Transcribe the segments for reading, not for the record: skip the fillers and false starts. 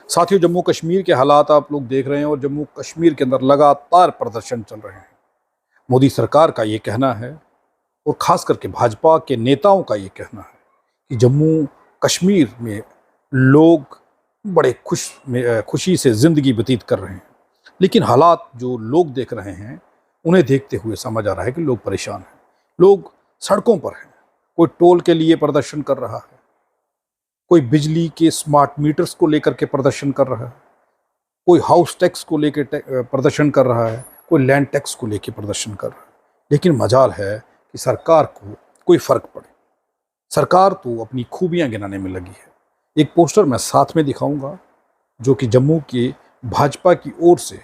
साथियों, जम्मू कश्मीर के हालात आप लोग देख रहे हैं और जम्मू कश्मीर के अंदर लगातार प्रदर्शन चल रहे हैं। मोदी सरकार का ये कहना है और ख़ास करके भाजपा के नेताओं का ये कहना है कि जम्मू कश्मीर में लोग बड़े खुशी से ज़िंदगी व्यतीत कर रहे हैं। लेकिन हालात जो लोग देख रहे हैं, उन्हें देखते हुए समझ आ रहा है कि लोग परेशान हैं। लोग सड़कों पर हैं, कोई टोल के लिए प्रदर्शन कर रहा है, कोई बिजली के स्मार्ट मीटर्स को लेकर के प्रदर्शन कर रहा है, कोई हाउस टैक्स को लेकर प्रदर्शन कर रहा है, कोई लैंड टैक्स को लेकर प्रदर्शन कर रहा है। लेकिन मजाल है कि सरकार को कोई फ़र्क पड़े। सरकार तो अपनी खूबियां गिनाने में लगी है। एक पोस्टर मैं साथ में दिखाऊंगा जो कि जम्मू के भाजपा की ओर से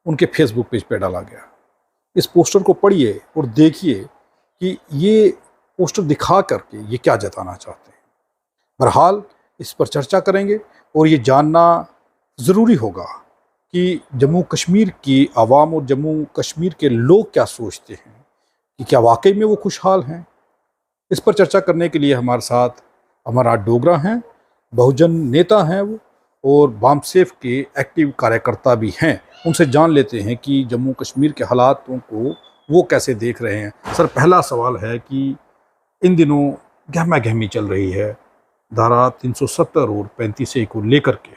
उनके फेसबुक पेज पर डाला गया। इस पोस्टर को पढ़िए और देखिए कि ये पोस्टर दिखा करके ये क्या जताना चाहते हैं। बहरहाल इस पर चर्चा करेंगे और ये जानना ज़रूरी होगा कि जम्मू कश्मीर की आवाम और जम्मू कश्मीर के लोग क्या सोचते हैं, कि क्या वाकई में वो खुशहाल हैं। इस पर चर्चा करने के लिए हमारे साथ अमरनाथ डोगरा हैं, बहुजन नेता हैं वो, और बामसेफ के एक्टिव कार्यकर्ता भी हैं। उनसे जान लेते हैं कि जम्मू कश्मीर के हालातों को वो कैसे देख रहे हैं। सर, पहला सवाल है कि इन दिनों गहमा गहमी चल रही है धारा 370 और 35A को लेकर के,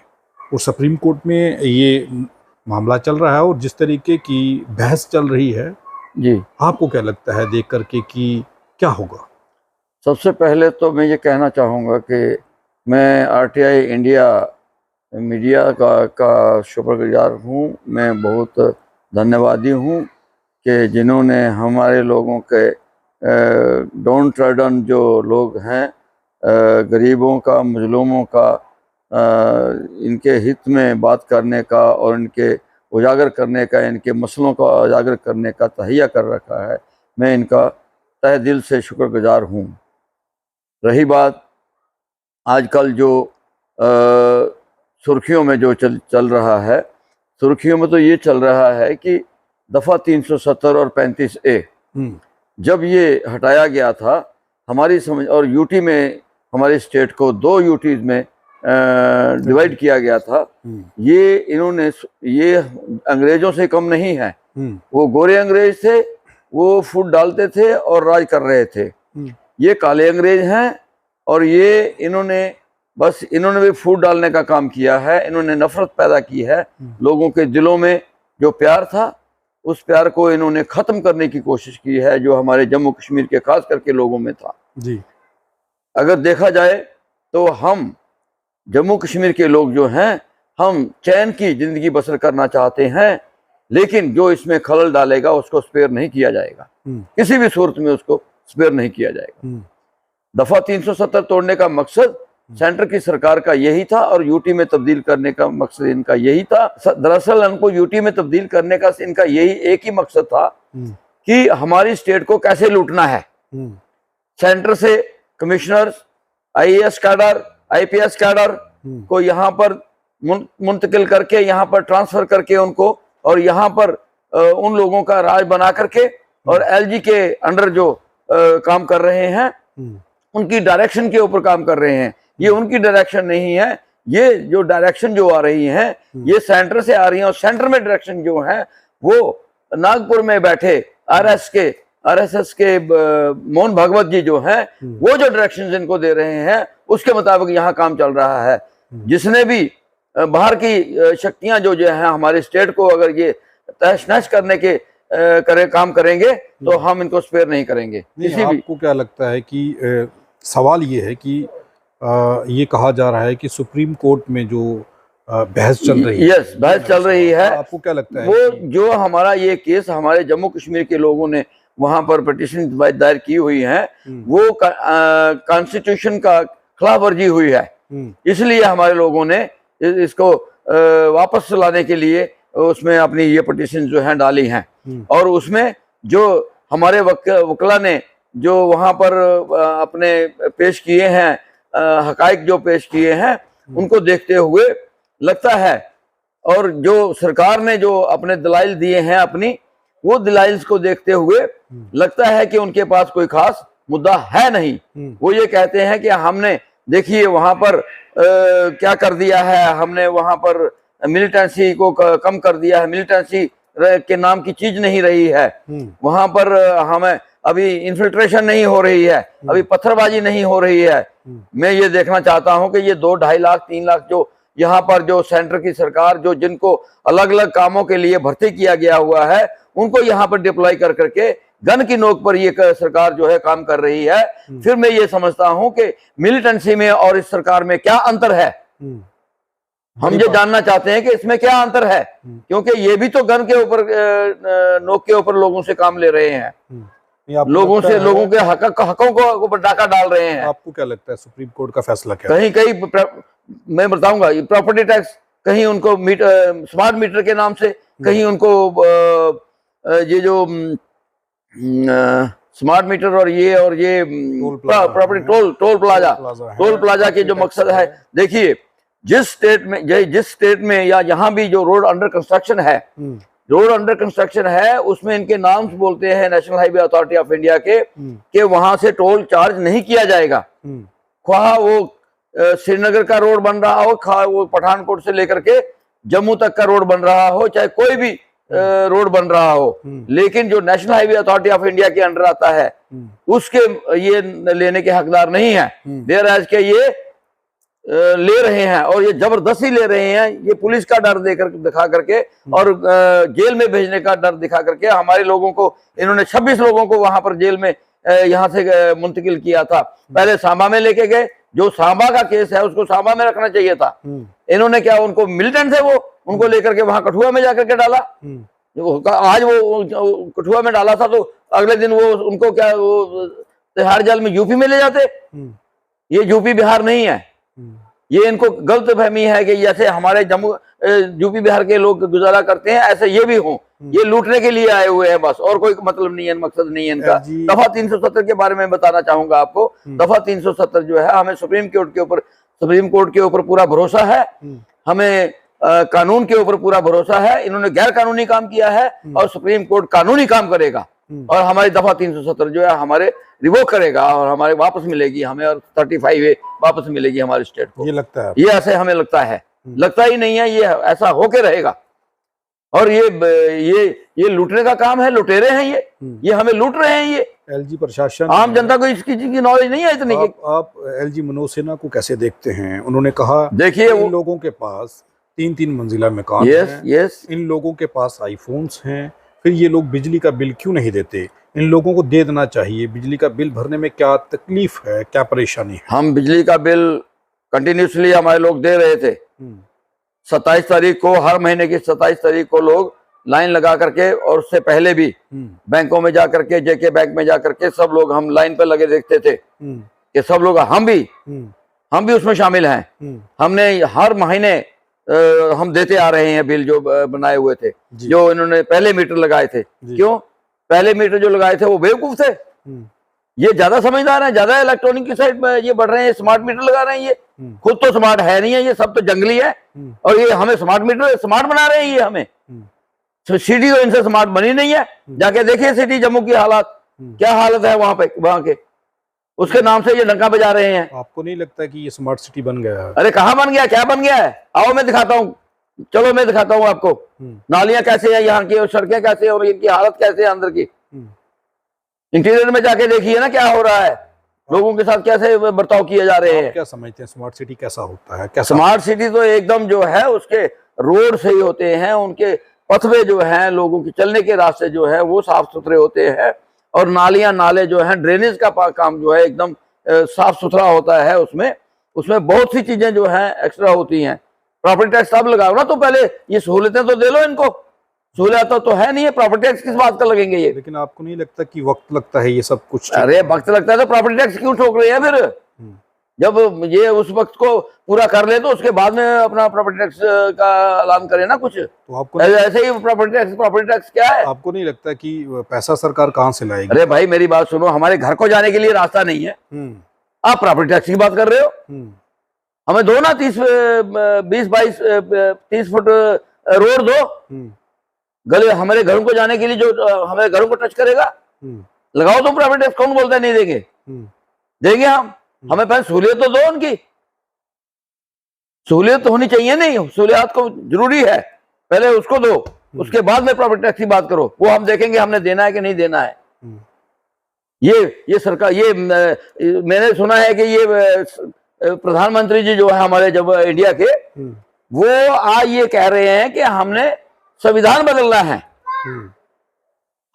और सुप्रीम कोर्ट में ये मामला चल रहा है और जिस तरीके की बहस चल रही है जी, आपको क्या लगता है देख करके कि क्या होगा? सबसे पहले तो मैं ये कहना चाहूँगा कि मैं RTI इंडिया मीडिया का शुक्रगुजार हूँ। मैं बहुत धन्यवादी हूँ कि जिन्होंने हमारे लोगों के डाउन ट्रॉडन जो लोग हैं, गरीबों का, मजलूमों का, इनके हित में बात करने का और इनके उजागर करने का, इनके मसलों का उजागर करने का तहैया कर रखा है। मैं इनका तहे दिल से शुक्रगुजार हूँ। रही बात आजकल जो सुर्खियों में जो चल रहा है, सुर्खियों में तो ये चल रहा है कि दफ़ा 370 और 35A जब ये हटाया गया था, हमारी समझ, और यूटी में हमारी स्टेट को 2 यूटीज में डिवाइड किया गया था। ये इन्होंने, ये अंग्रेजों से कम नहीं है। वो गोरे अंग्रेज थे, वो फूट डालते थे और राज कर रहे थे। ये काले अंग्रेज हैं और ये इन्होंने भी फूट डालने का काम किया है। इन्होंने नफरत पैदा की है। लोगों के दिलों में जो प्यार था, उस प्यार को इन्होंने ख़त्म करने की कोशिश की है, जो हमारे जम्मू कश्मीर के खास करके लोगों में था जी। अगर देखा जाए तो हम जम्मू कश्मीर के लोग जो हैं, हम चैन की ज़िंदगी बसर करना चाहते हैं, लेकिन जो इसमें खलल डालेगा उसको स्पेयर नहीं किया जाएगा। किसी भी सूरत में उसको स्पेयर नहीं किया जाएगा। दफ़ा 370 तोड़ने का मकसद सेंटर की सरकार का यही था और यूटी में तब्दील करने का मकसद इनका यही था। दरअसल इनको यूटी में तब्दील करने का इनका यही एक ही मकसद था कि हमारी स्टेट को कैसे लूटना है। सेंटर से commissioners, IAS cadre, IPS cadre को यहाँ पर मुंतकिल करके, यहाँ पर ट्रांसफर करके उनको, और यहाँ पर उन लोगों का राज बना करके, और LG के अंडर जो काम कर रहे हैं, उनकी डायरेक्शन के ऊपर काम कर रहे हैं। ये उनकी डायरेक्शन नहीं है। ये जो डायरेक्शन जो आ रही है, ये सेंटर से आ रही है, और सेंटर में डायरेक्शन जो है वो नागपुर में बैठे RSS के मोहन भागवत जी जो हैं, वो जो डायरेक्शन इनको दे रहे हैं, उसके मुताबिक यहाँ काम चल रहा है। जिसने भी बाहर की शक्तियां जो हैं हमारे स्टेट को अगर ये तहस नहस करने के काम करेंगे तो हम इनको स्पेयर नहीं करेंगे। आपको क्या लगता है कि सवाल ये है कि ये कहा जा रहा है कि सुप्रीम कोर्ट में जो बहस चल रही है, यस, बहस चल रही है, आपको क्या लगता है वो जो हमारा ये केस हमारे जम्मू कश्मीर के लोगों ने वहां पर पिटीशन दायर की हुई है, वो कॉन्स्टिट्यूशन का खिलाफ वर्जी हुई है। इसलिए हमारे लोगों ने इसको वापस लाने के लिए उसमें अपनी ये पिटीशन जो है डाली हैं, और उसमें जो हमारे वकला ने जो वहां पर अपने पेश किए हैं, हकाइक जो पेश किए हैं, उनको देखते हुए लगता है, और जो सरकार ने जो अपने दलाइल दिए हैं अपनी, वो दलाइल को देखते हुए लगता है कि उनके पास कोई खास मुद्दा है नहीं। वो ये कहते हैं कि हमने देखिए वहां पर क्या कर दिया है हमने, वहां पर मिलिटेंसी को कम कर दिया है, मिलिटेंसी के नाम की चीज नहीं रही है। वहां पर हमें अभी इन्फिल्ट्रेशन नहीं हो रही है, अभी पत्थरबाजी नहीं हो रही है। मैं ये देखना चाहता हूं कि ये 2-2.5 लाख 3 लाख जो यहाँ पर जो सेंटर की सरकार जो जिनको अलग अलग कामों के लिए भर्ती किया गया हुआ है, उनको यहाँ पर डिप्लॉय कर करके गन की नोक पर ये सरकार जो है काम कर रही है। फिर मैं ये समझता हूं कि मिलिटेंसी में और इस सरकार में क्या अंतर है, हम ये जानना चाहते हैं कि इसमें क्या अंतर है, क्योंकि ये भी तो गन के ऊपर नोक के ऊपर लोगों से काम ले रहे हैं, लोगों से लोगों के हकों को डाका डाल रहे हैं। आपको क्या लगता है सुप्रीम कोर्ट का फैसला क्या कहीं कहीं मैं बताऊंगा, प्रॉपर्टी टैक्स कहीं उनको स्मार्ट मीटर के नाम से, कहीं उनको ये जो स्मार्ट मीटर और ये प्रॉपर्टी टोल प्लाजा के जो मकसद है, देखिए जिस स्टेट में या यहाँ भी जो रोड अंडर कंस्ट्रक्शन है, रोड अंडर कंस्ट्रक्शन है, उसमें इनके नाम बोलते हैं national highway authority of India के, कि वहां से टोल चार्ज नहीं किया जाएगा। ख्वाह वो श्रीनगर का रोड बन रहा हो, ख्वाह वो पठानकोट से लेकर के जम्मू तक का रोड बन रहा हो, चाहे कोई भी रोड बन रहा हो, लेकिन जो national highway authority of India के अंडर आता है उसके ये लेने के हकदार नहीं है। देर एज के ये ले रहे हैं, और ये जबरदस्ती ले रहे हैं, ये पुलिस का डर देकर दिखा करके और जेल में भेजने का डर दिखा करके हमारे लोगों को, इन्होंने 26 लोगों को वहां पर जेल में यहाँ से मुंतकिल किया था। पहले सांबा में लेके गए, जो सांबा का केस है उसको सांबा में रखना चाहिए था, इन्होंने क्या उनको मिलिटेंट है वो उनको लेकर के वहां कठुआ में जाकर के डाला। आज वो कठुआ में डाला था तो अगले दिन वो उनको क्या वो तिहाड़ जेल में यूपी में ले जाते। ये यूपी बिहार नहीं है, ये इनको गलत फहमी है कि जैसे हमारे यूपी बिहार के लोग गुजारा करते हैं ऐसे ये भी हों, ये लूटने के लिए आए हुए हैं बस, और कोई मतलब नहीं है, मकसद नहीं है इनका। दफा 370 के बारे में बताना चाहूंगा आपको। दफा 370 जो है, हमें सुप्रीम कोर्ट के ऊपर पूरा भरोसा है, हमें कानून के ऊपर पूरा भरोसा है। इन्होंने गैर कानूनी काम किया है और सुप्रीम कोर्ट कानूनी काम करेगा, और हमारी दफा 370 जो है हमारे रिवोक करेगा और हमारे वापस मिलेगी हमें, और 35A वापस मिलेगी हमारे स्टेट को। ये लगता है, ये ऐसे हमें लगता है, लगता ही नहीं है, ये ऐसा होके रहेगा। और ये लूटने का काम है, लुटेरे हैं ये हमें लूट रहे हैं। ये एलजी प्रशासन, आम जनता को इसकी नॉलेज नहीं है इतनी। आप एलजी मनोज सिन्हा को कैसे देखते हैं? उन्होंने कहा, देखिए इन लोगों के पास 3-3 मंजिला मकान है, इन लोगों के पास आईफोन्स हैं, फिर ये लोग बिजली का बिल क्यों नहीं देते? इन लोगों को दे देना चाहिए। बिजली का बिल भरने में क्या तकलीफ है, क्या परेशानी है? हम बिजली का बिल कंटिन्यूसली हमारे लोग दे रहे थे। 27 तारीख को, हर महीने की 27 तारीख को लोग लाइन लगा करके, और उससे पहले भी बैंकों में जा करके, जेके बैंक में जा करके सब लोग हम लाइन पे लगे देखते थे कि सब लोग, हम भी उसमें शामिल हैं। हमने हर महीने हम देते आ रहे हैं बिल जो बनाए हुए थे, जो इन्होंने पहले मीटर लगाए थे। क्यों पहले मीटर जो लगाए थे वो बेवकूफ थे? ये ज्यादा समझदार हैं, ज्यादा इलेक्ट्रॉनिक की साइड में ये बढ़ रहे हैं, स्मार्ट मीटर लगा रहे हैं। ये खुद तो स्मार्ट है नहीं है, ये सब तो जंगली है, और ये हमें स्मार्ट बना रहे हैं। ये हमें सिटी तो इनसे स्मार्ट बनी नहीं है। जाके देखिए सिटी जम्मू की हालत, क्या हालत है वहां के, उसके नाम से ये डंका बजा रहे हैं। आपको नहीं लगता कि ये स्मार्ट सिटी बन गया है? अरे कहाँ बन गया, क्या बन गया है? आओ मैं दिखाता हूँ, चलो मैं दिखाता हूँ आपको नालियां कैसे है यहाँ की, और सड़कें कैसे, और इनकी हालत कैसे है अंदर की। इंटीरियर में जाके देखिए ना क्या हो रहा है, लोगों के साथ कैसे बर्ताव किए जा रहे हैं। क्या समझते हैं स्मार्ट सिटी कैसा होता है? स्मार्ट सिटी तो एकदम जो है उसके रोड सही होते हैं, उनके पथवे जो हैं, लोगों के चलने के रास्ते जो है वो साफ सुथरे होते हैं, और नालियां नाले जो हैं, ड्रेनेज का काम जो है एकदम साफ सुथरा होता है। उसमें बहुत सी चीजें जो हैं एक्स्ट्रा होती हैं। प्रॉपर्टी टैक्स सब लगाओ ना, तो पहले ये सहूलतें तो दे लो इनको। सहूलियत तो है नहीं है, प्रॉपर्टी टैक्स किस बात का लगेंगे ये? लेकिन आपको नहीं लगता कि वक्त लगता है ये सब कुछ? अरे वक्त लगता है तो प्रॉपर्टी टैक्स क्यों ठोक रहे हैं फिर? जब ये उस वक्त को पूरा कर ले तो उसके बाद में अपना प्रॉपर्टी टैक्स का ऐलान करे ना कुछ। तो आपको ऐसे ही प्रॉपर्टी टैक्स क्या है? आपको नहीं लगता कि पैसा सरकार कहाँ से लाएगी? अरे भाई मेरी बात सुनो, हमारे घर को जाने के लिए रास्ता नहीं है, आप प्रॉपर्टी टैक्स की बात कर रहे हो? हमें दो ना 30 फुट रोड दो, गले हमारे घरों को जाने के लिए, जो हमारे घरों को टच करेगा। लगाओ तुम प्रॉपर्टी टैक्स, कौन बोलता है नहीं देंगे? देंगे हम। हमें पहले सहूलियत तो दो उनकी, सहूलियत तो होनी चाहिए, नहीं सहूलियत को जरूरी है, पहले उसको दो, उसके बाद में प्रॉपर्टी टैक्स की बात करो, वो हम देखेंगे हमने देना है कि नहीं देना है। ये सरकार, ये मैंने सुना है कि ये प्रधानमंत्री जी जो है हमारे जब इंडिया के, वो आज ये कह रहे हैं कि हमने संविधान बदलना है,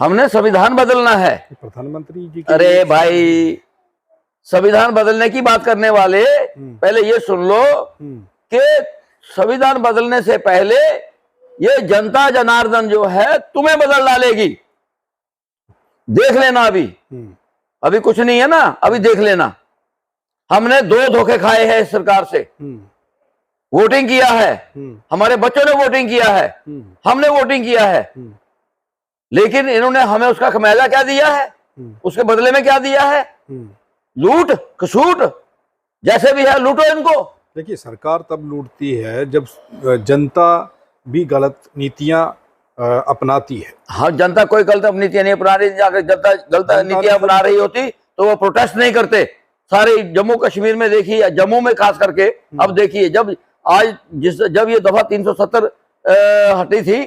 हमने संविधान बदलना है। प्रधानमंत्री जी अरे भाई, संविधान बदलने की बात करने वाले पहले ये सुन लो कि संविधान बदलने से पहले ये जनता जनार्दन जो है तुम्हें बदल डालेगी, देख लेना। अभी कुछ नहीं है ना, अभी देख लेना। हमने 2 धोखे खाए हैं इस सरकार से, वोटिंग किया है, हमारे बच्चों ने वोटिंग किया है, हमने वोटिंग किया है, लेकिन इन्होंने हमें उसका खमियाजा क्या दिया है, उसके बदले में क्या दिया है? लूट खसूट, जैसे भी है लूटो इनको। देखिए, सरकार तब लूटती है जब जनता भी गलत नीतियां अपनाती है। हाँ, जनता कोई गलत नीतियां नहीं अपना रही, अगर जनता गलत नीतियां अपना रही होती तो वो प्रोटेस्ट नहीं करते। सारे जम्मू कश्मीर में देखिए, जम्मू में खास करके, अब देखिए जब ये दफा 370 हटी थी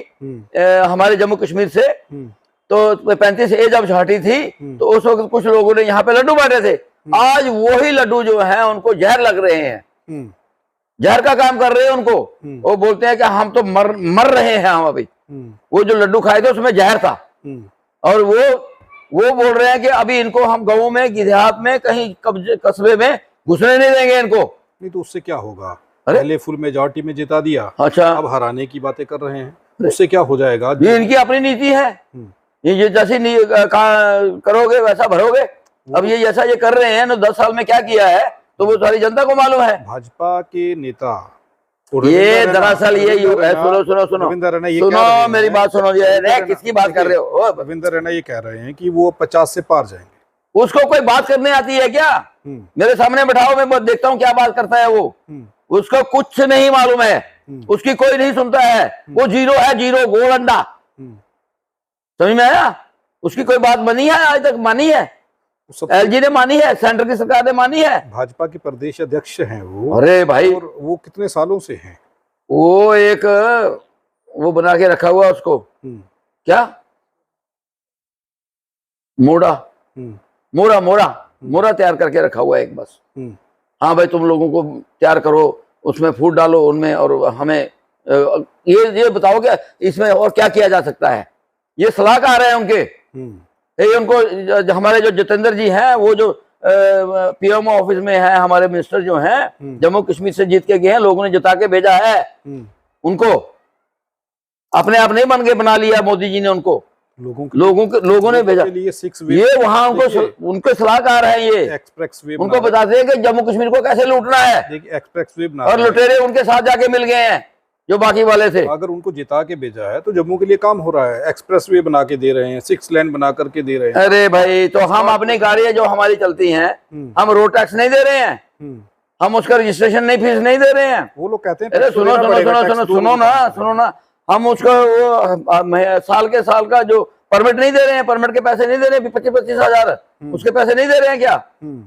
हमारे जम्मू कश्मीर से, तो 35A जब हटी थी तो उस वक्त कुछ लोगों ने यहाँ पे लड्डू बांटे थे। आज वही लड्डू जो है उनको जहर लग रहे हैं, जहर का काम कर रहे हैं उनको। वो बोलते हैं कि हम तो मर रहे हैं हम अभी। वो जो लड्डू खाए थे उसमें जहर था, और वो बोल रहे हैं कि अभी इनको हम गाँव में, देहात में, कहीं कस्बे में घुसने नहीं देंगे इनको। नहीं तो उससे क्या होगा? पहले फुल मेजॉरिटी में जिता दिया, अच्छा, अब हराने की बातें कर रहे हैं, उससे क्या हो जाएगा? ये इनकी अपनी नीति है, ये जैसी करोगे वैसा भरोगे। अब ये जैसा ये कर रहे हैं ना, 10 साल में क्या किया है तो वो सारी जनता को मालूम है। भाजपा के नेता ये दरअसल ये सुनो मेरी बात सुनो, ये किसकी बात कर रहे हो? रविंद्र रैना ये कह रहे हैं कि वो 50 से पार जाएंगे। उसको कोई बात करने आती है क्या? मेरे सामने बैठाओ, मैं देखता हूँ क्या बात करता है वो। उसको कुछ नहीं मालूम है, उसकी कोई नहीं सुनता है, वो जीरो है, जीरो, गोल अंडा। समझ में आया? उसकी कोई बात बनी है आज तक? मानी है? एलजी ने मानी है, सेंटर की सरकार ने मानी है। भाजपा के प्रदेश अध्यक्ष हैं वो। अरे भाई, और वो कितने सालों से हैं? वो एक वो बना के रखा हुआ उसको, क्या मोड़ा तैयार करके रखा हुआ है एक, बस। हाँ भाई, तुम लोगों को तैयार करो, उसमें फूड डालो उनमें, और हमें ये बताओ क्या इसमें और क्या किया जा सकता है। ये सलाहकार है उनके। ये उनको हमारे जो जितेंद्र जी हैं, वो जो पीएमओ ऑफिस में है, हमारे मिनिस्टर जो हैं, जम्मू कश्मीर से जीत के गए हैं, लोगों ने जिता के भेजा है उनको। अपने आप नहीं बन के बना लिया मोदी जी ने उनको, लोगों ने भेजा। ये वहां उनके सलाहकार है, ये एक्सप्रेस वे उनको बताते हैं कि जम्मू कश्मीर को कैसे लूटना है। एक्सप्रेस वे और लुटेरे उनके साथ जाके मिल गए हैं जो बाकी वाले थे। अगर उनको जिता के भेजा है तो जम्मू के लिए काम हो रहा है, एक्सप्रेस वे बना के दे रहे हैं, 6 लेन बना करके दे रहे हैं। अरे भाई, तो हम अपनी गाड़ियां जो हमारी चलती हैं, हम रोड टैक्स नहीं दे रहे हैं, हम उसका रजिस्ट्रेशन नहीं, फीस नहीं दे रहे हैं। वो लोग कहते हैं अरे सुनो ना, हम उसका वो साल के साल का जो परमिट नहीं दे रहे हैं, परमिट के पैसे नहीं दे रहे हैं, 25-25 हजार उसके पैसे नहीं दे रहे हैं क्या?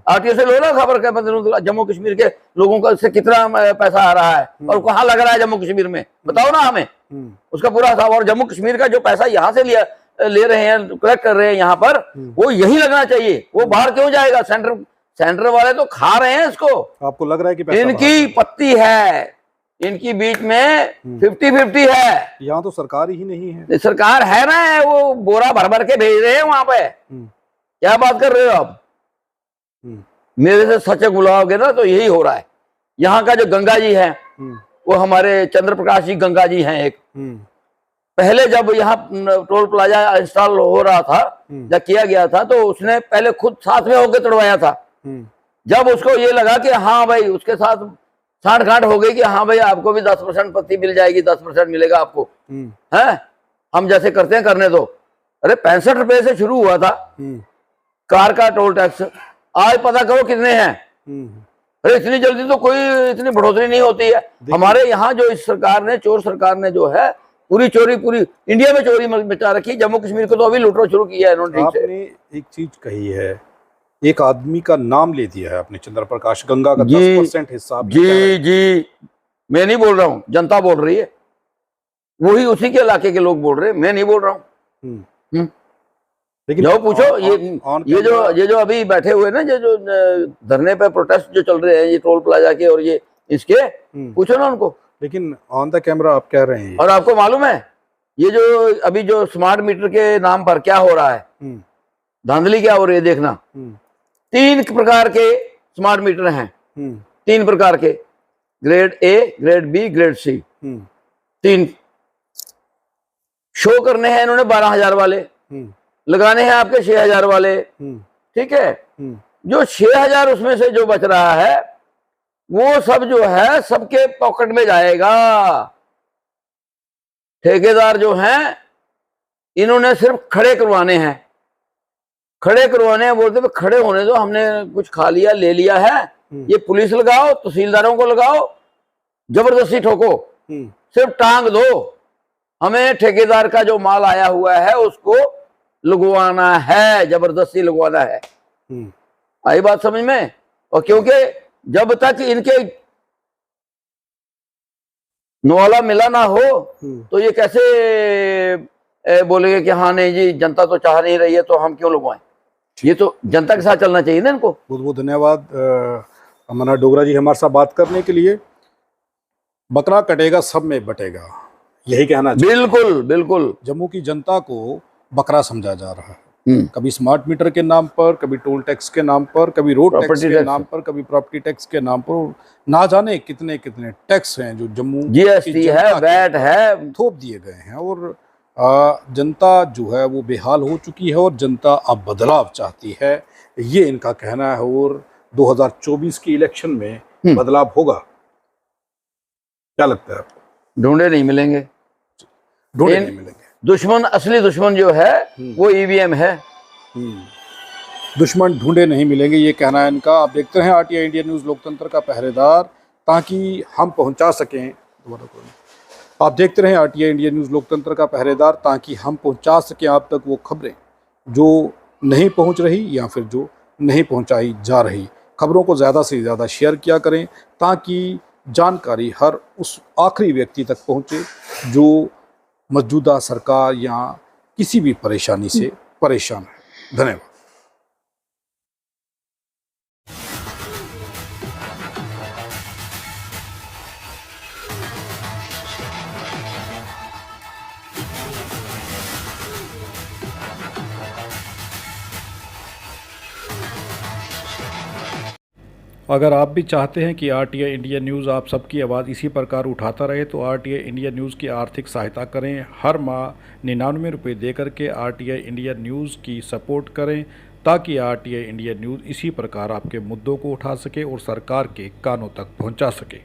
आरटीओ से लो ना खबर कर, जम्मू कश्मीर के लोगों का से कितना पैसा आ रहा है और कहाँ लग रहा है जम्मू कश्मीर में, बताओ ना हमें उसका पूरा हिसाब। और जम्मू कश्मीर का जो पैसा यहाँ से ले रहे हैं, कलेक्ट कर रहे हैं यहाँ पर, वो यही लगना चाहिए, वो बाहर क्यों जाएगा? सेंटर वाले तो खा रहे हैं इसको। आपको लग रहा है कि पैसा इनकी पत्ती है, इनकी बीच में 50-50 है। यहाँ तो सरकार ही नहीं है। सरकार है ना, वो बोरा भर भर के भेज रहे हैं वहां पे। क्या बात कर रहे हो आप? मेरे से सच बुलाओगे ना तो यही हो रहा है। यहाँ का जो गंगा जी है, वो हमारे चंद्र प्रकाश जी गंगा जी हैं एक। पहले जब यहाँ टोल प्लाजा इंस्टॉल हो रहा था, जब किया गया था, तो उसने पहले खुद साथ में होकर तोड़वाया था। जब उसको ये लगा कि हाँ भाई, उसके साथ साठ-गांठ हो गई कि हाँ भाई आपको भी 10% पत्ती मिल जाएगी, 10% मिलेगा आपको, है हम जैसे करते हैं करने दो। अरे 65 रुपए से शुरू हुआ था कार का टोल टैक्स, आज पता करो कितने हैं। अरे इतनी जल्दी तो कोई इतनी बढ़ोतरी नहीं होती है। हमारे यहाँ जो इस सरकार ने, चोर सरकार ने जो है पूरी चोरी, पूरी इंडिया में चोरी मचा रखी। जम्मू कश्मीर को तो अभी लूटना शुरू किया है इन्होंने। आपने एक चीज कही है एक आदमी का नाम ले दिया है आपने, चंद्र प्रकाश गंगा का जी, 10% हिस्सा आपने कह रहे जी हैं। जी, मैं नहीं बोल रहा हूँ, जनता बोल रही है, वही उसी के इलाके के लोग बोल रहे हैं, मैं नहीं बोल रहा हूँ। हम्म। लेकिन जाओ पूछो, ये जो अभी बैठे हुए ना, जो धरने पे प्रोटेस्ट जो चल रहे हैं, ये टोल प्लाजा के और ये इसके, पूछो ना उनको। लेकिन ऑन द कैमरा आप कह रहे हैं। और आपको मालूम है ये जो अभी जो स्मार्ट मीटर के नाम पर क्या हो रहा है, धांधली क्या हो रही है, देखना। 3 प्रकार के स्मार्ट मीटर हैं, 3 प्रकार के, grade A, grade B, grade C, 3 show करने हैं इन्होंने 12,000 वाले, लगाने हैं आपके 6,000 वाले, ठीक है। जो 6,000 उसमें से जो बच रहा है वो सब जो है सबके पॉकेट में जाएगा। ठेकेदार जो हैं इन्होंने सिर्फ खड़े करवाने हैं, खड़े करवाने हैं, बोलते हैं खड़े होने दो, हमने कुछ खा लिया ले लिया है, ये पुलिस लगाओ, तहसीलदारों को लगाओ, जबरदस्ती ठोको, सिर्फ टांग दो, हमें ठेकेदार का जो माल आया हुआ है उसको लगवाना है, जबरदस्ती लगवाना है। आई बात समझ में? और क्योंकि जब तक इनके नवाला मिला ना हो तो ये कैसे बोलेंगे कि हाँ नहीं जी जनता तो चाह नहीं रही है तो हम क्यों लगवाएं। ये तो जनता के साथ चलना चाहिए ना इनको। बहुत बहुत धन्यवाद अमरनाथ डोगरा जी हमारे साथ बात करने के लिए। बकरा कटेगा सब में बटेगा, यही कहना चाहिए। बिल्कुल बिल्कुल। जम्मू की जनता को बकरा समझा जा रहा है, कभी स्मार्ट मीटर के नाम पर, कभी टोल टैक्स के नाम पर, कभी रोड टैक्स के नाम पर, कभी प्रॉपर्टी टैक्स के नाम पर, ना जाने कितने कितने टैक्स हैं जो जम्मू जीएसटी है, वैट है, थोप दिए गए हैं। और जनता जो है वो बेहाल हो चुकी है और जनता अब बदलाव चाहती है, ये इनका कहना है। और 2024 की इलेक्शन में बदलाव होगा, क्या लगता है आपको? ढूंढे नहीं मिलेंगे, ढूंढे नहीं मिलेंगे। दुश्मन, असली दुश्मन जो है वो ईवीएम है। दुश्मन ढूंढे नहीं मिलेंगे, ये कहना है इनका। आप देखते हैं आरटीआई इंडिया न्यूज़, लोकतंत्र का पहरेदार, ताकि हम पहुंचा सकें। आप देखते रहें आरटीआई इंडिया न्यूज़, लोकतंत्र का पहरेदार, ताकि हम पहुंचा सकें आप तक वो खबरें जो नहीं पहुंच रही या फिर जो नहीं पहुंचाई जा रही। खबरों को ज़्यादा से ज़्यादा शेयर किया करें ताकि जानकारी हर उस आखिरी व्यक्ति तक पहुंचे जो मौजूदा सरकार या किसी भी परेशानी से परेशान है। धन्यवाद। अगर आप भी चाहते हैं कि आरटीआई इंडिया न्यूज़ आप सबकी आवाज़ इसी प्रकार उठाता रहे तो आरटीआई इंडिया न्यूज़ की आर्थिक सहायता करें। हर माह 99 रुपये दे करके आरटीआई इंडिया न्यूज़ की सपोर्ट करें ताकि आरटीआई इंडिया न्यूज़ इसी प्रकार आपके मुद्दों को उठा सके और सरकार के कानों तक पहुंचा सके।